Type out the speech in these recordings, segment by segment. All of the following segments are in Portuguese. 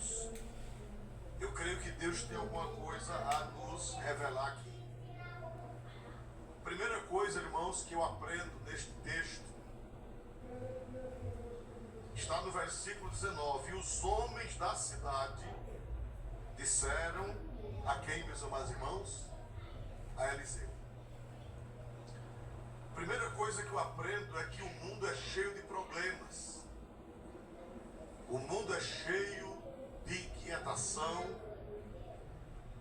Deus, eu creio que Deus tem alguma coisa a nos revelar aqui. Primeira coisa, irmãos, que eu aprendo neste texto, está no versículo 19. E os homens da cidade disseram a quem, meus amados irmãos? A Eliseu. Primeira coisa que eu aprendo é que o mundo é cheio de problemas. O mundo é cheio de inquietação.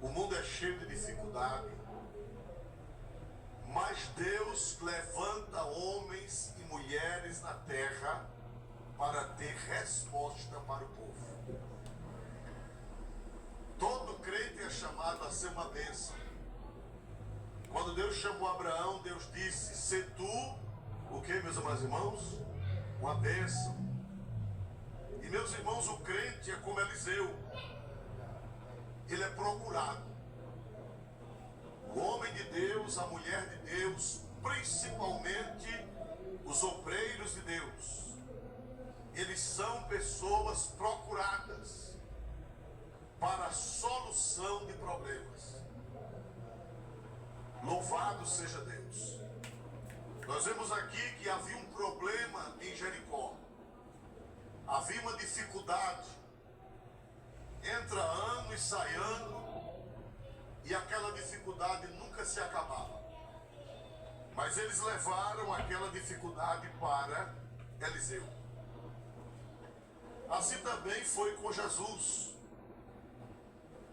O mundo é cheio de dificuldade. Mas Deus levanta homens e mulheres na terra para ter resposta para o povo. Todo crente é chamado a ser uma bênção. Quando Deus chamou Abraão, Deus disse: "Se tu", o que, meus amados irmãos? Uma bênção. E, meus irmãos, o crente é como Eliseu. Ele é procurado. O homem de Deus, a mulher de Deus, principalmente os obreiros de Deus, eles são pessoas procuradas para a solução de problemas. Louvado seja Deus. Nós vemos aqui que havia um problema em Jericó. Havia uma dificuldade. Entra ano e sai ano, e aquela dificuldade nunca se acabava. Mas eles levaram aquela dificuldade para Eliseu. Assim também foi com Jesus.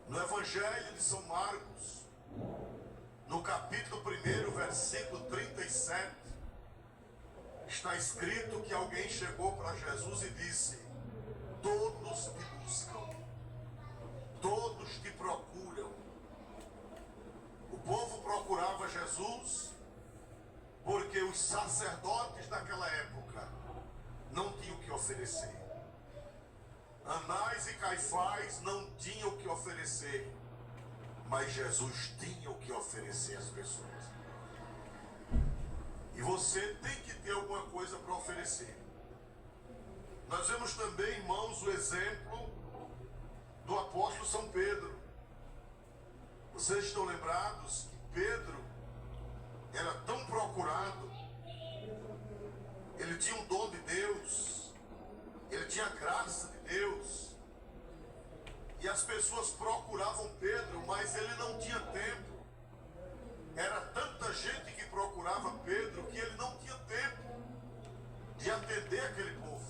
No Evangelho de São Marcos, no capítulo 1, versículo 37, está escrito que alguém chegou para Jesus e disse: "Todos te buscam, todos te procuram." O povo procurava Jesus porque os sacerdotes daquela época não tinham o que oferecer. Anás e Caifás não tinham o que oferecer, mas Jesus tinha o que oferecer às pessoas. E você tem que ter alguma coisa para oferecer. Nós vemos também, irmãos, o exemplo do apóstolo São Pedro. Vocês estão lembrados que Pedro era tão procurado, ele tinha um dom de Deus, ele tinha a graça de Deus, e as pessoas procuravam Pedro, mas ele não tinha tempo. Era tanta gente que procurava Pedro que ele não tinha tempo de atender aquele povo.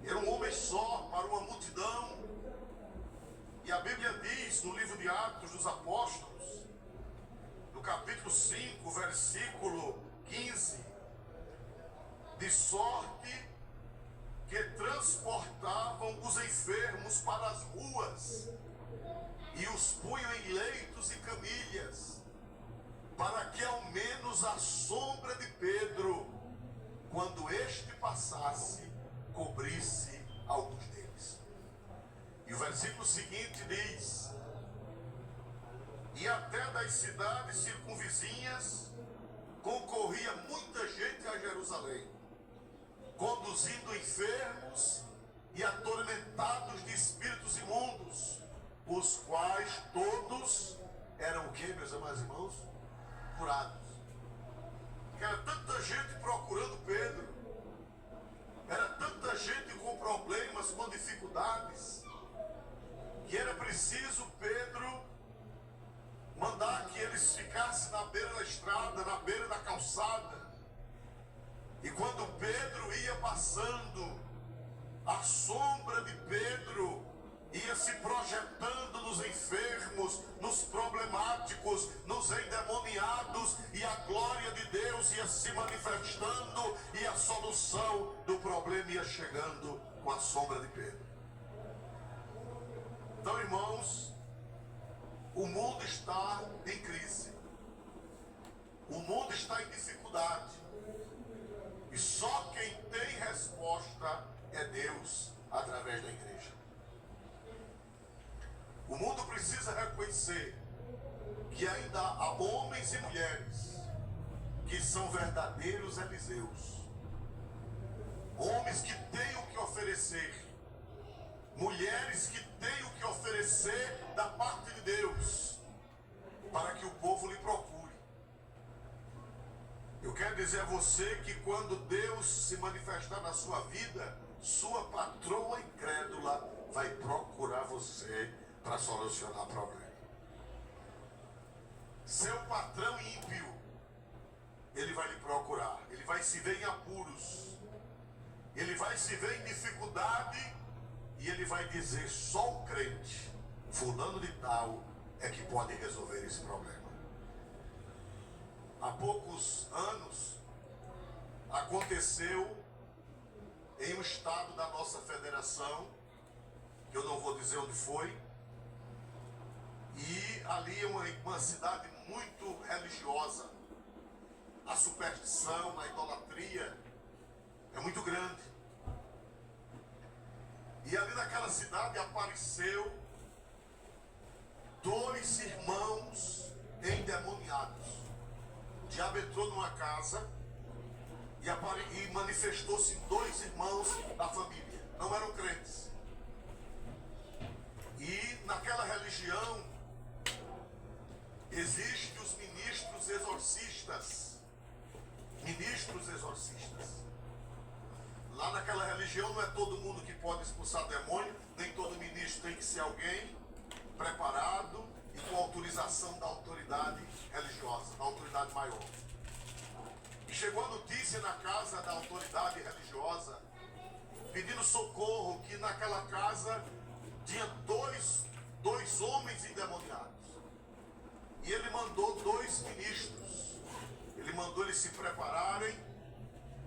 Era um homem só para uma multidão. E a Bíblia diz no livro de Atos dos Apóstolos, no capítulo 5, versículo 15, de sorte que transportavam os enfermos para as ruas e os punham em leitos e camilhas, para que ao menos a sombra de Pedro, quando este passasse, cobrisse alguns deles. E o versículo seguinte diz: "E até das cidades circunvizinhas concorria muita gente a Jerusalém, conduzindo enfermos e atormentados de espíritos imundos, os quais todos eram o que, meus amados irmãos? Curados." Era tanta gente procurando Pedro, era tanta gente com problemas, com dificuldades, que era preciso Pedro mandar que eles ficassem na beira da estrada, na beira da calçada. E quando Pedro ia passando, a sombra de Pedro ia se projetando nos enfermos, nos problemáticos, nos endemoniados, e a glória de Deus ia se manifestando, e a solução do problema ia chegando com a sombra de Pedro. Então, irmãos, o mundo está em crise, o mundo está em dificuldade, e só quem tem resposta é Deus através da igreja. O mundo precisa reconhecer que ainda há homens e mulheres que são verdadeiros Eliseus, homens que têm o que oferecer, mulheres mulheres que têm o que oferecer da parte de Deus, para que o povo lhe procure. Eu quero dizer a você que quando Deus se manifestar na sua vida, sua patroa incrédula vai procurar você para solucionar o problema. Seu patrão ímpio, ele vai lhe procurar, ele vai se ver em apuros, ele vai se ver em dificuldade e ele vai dizer: só o crente, fulano de tal, é que pode resolver esse problema. Há poucos anos aconteceu em um estado da nossa federação, que eu não vou dizer onde foi, e ali é uma cidade muito religiosa. A superstição, a idolatria é muito grande. E ali naquela cidade apareceu 2 irmãos endemoniados. O diabo entrou numa casa e manifestou-se 2 irmãos da família. Não eram crentes. E naquela religião existem os ministros exorcistas. Ministros exorcistas. Lá naquela religião não é todo mundo que pode expulsar demônio, nem todo ministro tem que ser alguém preparado e com autorização da autoridade religiosa, da autoridade maior. E chegou a notícia na casa da autoridade religiosa, pedindo socorro, que naquela casa tinha dois homens endemoniados. E ele mandou 2 ministros. Ele mandou eles se prepararem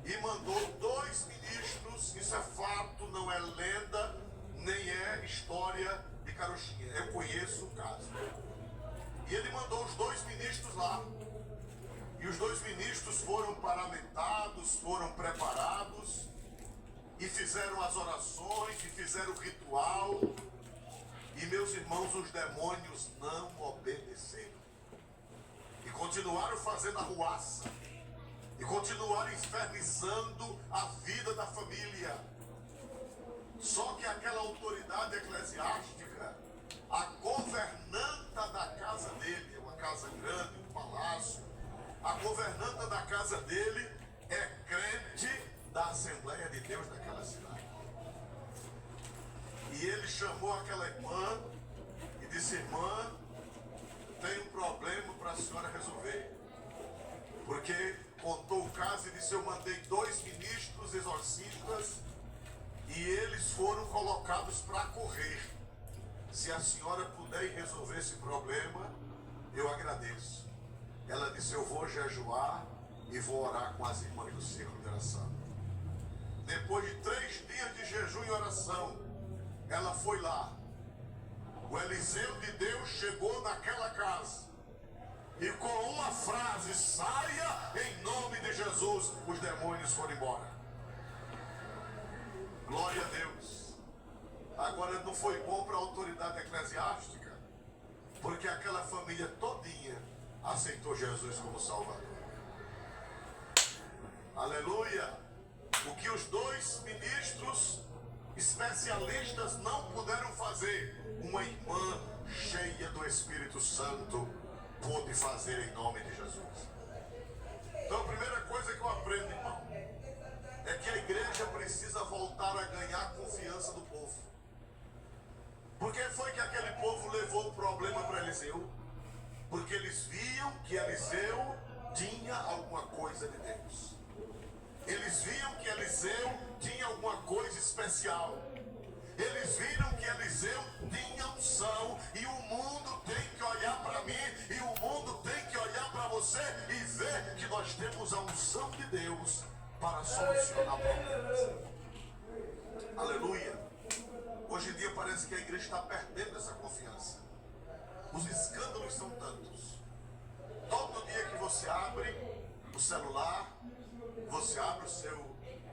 e mandou 2 ministros. Isso é fato, não é lenda, nem é história de carochinha. Eu conheço o caso. E ele mandou os 2 ministros lá. E os 2 ministros foram paramentados, foram preparados e fizeram as orações e fizeram o ritual. E meus irmãos, os demônios não obedeceram. E continuaram fazendo arruaça. E continuaram infernizando a vida da família. Só que aquela autoridade eclesiástica, a governanta da casa dele, é uma casa grande, um palácio, a governanta da casa dele é crente da Assembleia de Deus daquela cidade. E ele chamou aquela irmã e disse: irmã, tem um problema para a senhora resolver. Porque contou o caso e disse: eu mandei 2 ministros exorcistas e eles foram colocados para correr. Se a senhora puder resolver esse problema, eu agradeço. Ela disse: eu vou jejuar e vou orar com as irmãs do círculo de oração. Depois de 3 dias de jejum e oração, ela foi lá. O Eliseu de Deus chegou naquela casa e com uma frase: saia em nome de Jesus, os demônios foram embora. Glória a Deus. Agora, não foi bom para a autoridade eclesiástica, porque aquela família todinha aceitou Jesus como Salvador. Aleluia. O que os 2 ministros especialistas não puderam fazer, uma irmã cheia do Espírito Santo pôde fazer em nome de Jesus. Então a primeira coisa que eu aprendo, irmão, é que a igreja precisa voltar a ganhar a confiança do povo. Por que foi que aquele povo levou o problema para Eliseu? Porque eles viam que Eliseu tinha alguma coisa de Deus. Eles viam que Eliseu tinha alguma coisa especial. Eles viram que Eliseu tinha unção. E o mundo tem que olhar para mim, e o mundo tem que olhar para você e ver que nós temos a unção de Deus para solucionar problemas. Aleluia. Hoje em dia parece que a igreja está perdendo essa confiança. Os escândalos são tantos. Todo dia que você abre o celular, você abre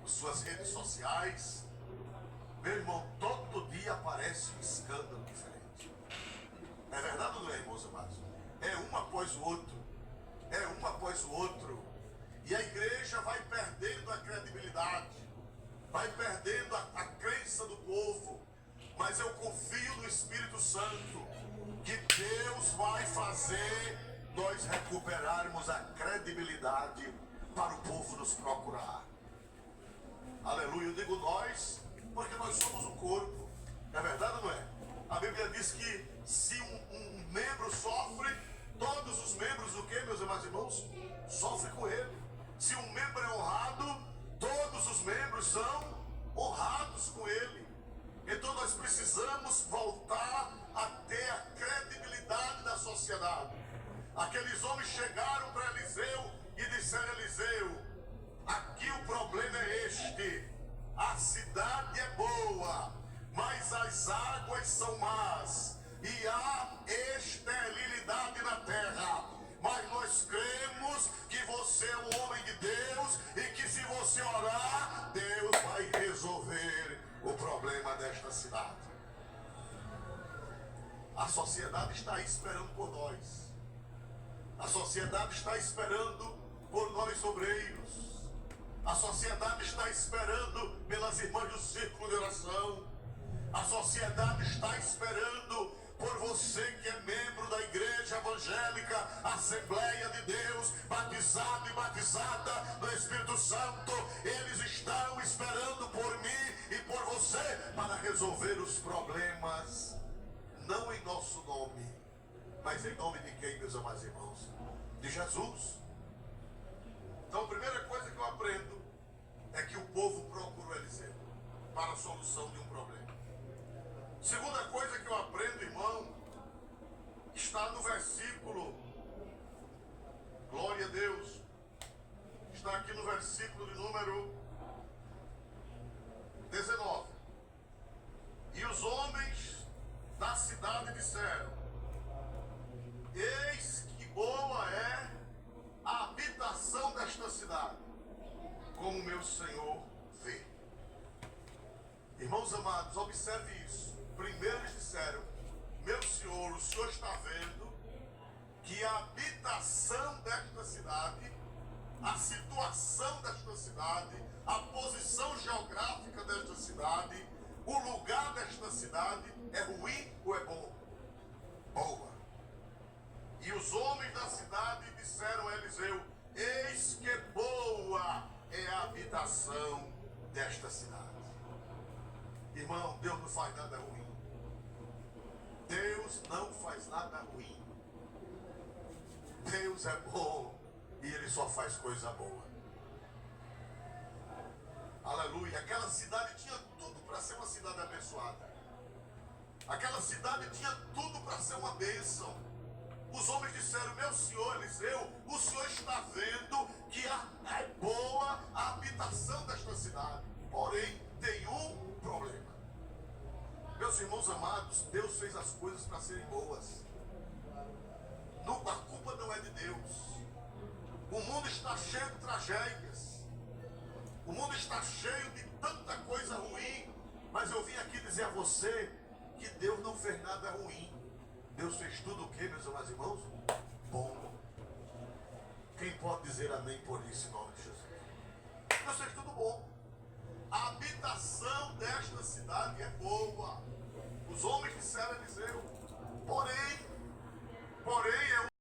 suas redes sociais, meu irmão, todo dia aparece um escândalo diferente. É verdade ou não é, irmãos amados? É um após o outro. É um após o outro. E a igreja vai perdendo a credibilidade. Vai perdendo a crença do povo. mas eu confio no Espírito Santo, que Deus vai fazer nós recuperarmos a credibilidade para o povo nos procurar. Aleluia, eu digo nós, porque nós somos um corpo. É verdade ou não é? A Bíblia diz que se um membro sofre, todos os membros, o que, meus amados irmãos? Sofrem com ele. Se um membro é honrado, todos os membros são honrados com ele. Então nós precisamos voltar a ter a credibilidade da sociedade. Aqueles homens chegaram para Eliseu e disseram: Eliseu, aqui o problema é este: a cidade é boa, mas as águas são más e há esterilidade na terra. Mas nós cremos que você é um homem de Deus e que se você orar, Deus vai resolver o problema desta cidade. A sociedade está aí esperando por nós. A sociedade está esperando por nós obreiros. A sociedade está esperando pelas irmãs do círculo de oração. A sociedade está esperando por você que é membro da Igreja Evangélica Assembleia de Deus, batizado e batizada no Espírito Santo. Eles estão esperando por mim e por você para resolver os problemas, não em nosso nome, mas em nome de quem, meus amados irmãos? De Jesus. Então a primeira coisa que eu aprendo é que o povo procura Eliseu para a solução de um problema. Segunda coisa que eu aprendo, irmão, está no versículo, glória a Deus, está aqui no versículo de número 19. E os homens da cidade disseram: eis que boa é a habitação desta cidade, como meu Senhor vê. Irmãos amados, observe isso. Primeiro eles disseram: meu Senhor, o Senhor está vendo que a habitação desta cidade, a situação desta cidade, a posição geográfica desta cidade, o lugar desta cidade é ruim ou é bom? Boa. E os homens da cidade disseram a Eliseu: eis que boa é a habitação desta cidade. Irmão, Deus não faz nada ruim. Deus não faz nada ruim. Deus é bom e Ele só faz coisa boa. Aleluia. Aquela cidade tinha tudo para ser uma cidade abençoada. Aquela cidade tinha tudo para ser uma bênção. Os homens disseram: meu senhor Eliseu, o senhor está vendo que é boa a habitação desta cidade. Porém, tem um problema. Meus irmãos amados, Deus fez as coisas para serem boas. A culpa não é de Deus. O mundo está cheio de tragédias. O mundo está cheio de tanta coisa ruim. Mas eu vim aqui dizer a você que Deus não fez nada ruim. Deus fez tudo o que, meus amados irmãos? Bom. Quem pode dizer amém por isso em nome de Jesus? Deus fez tudo bom. A habitação desta cidade é boa. Os homens disseram a Eliseu: porém é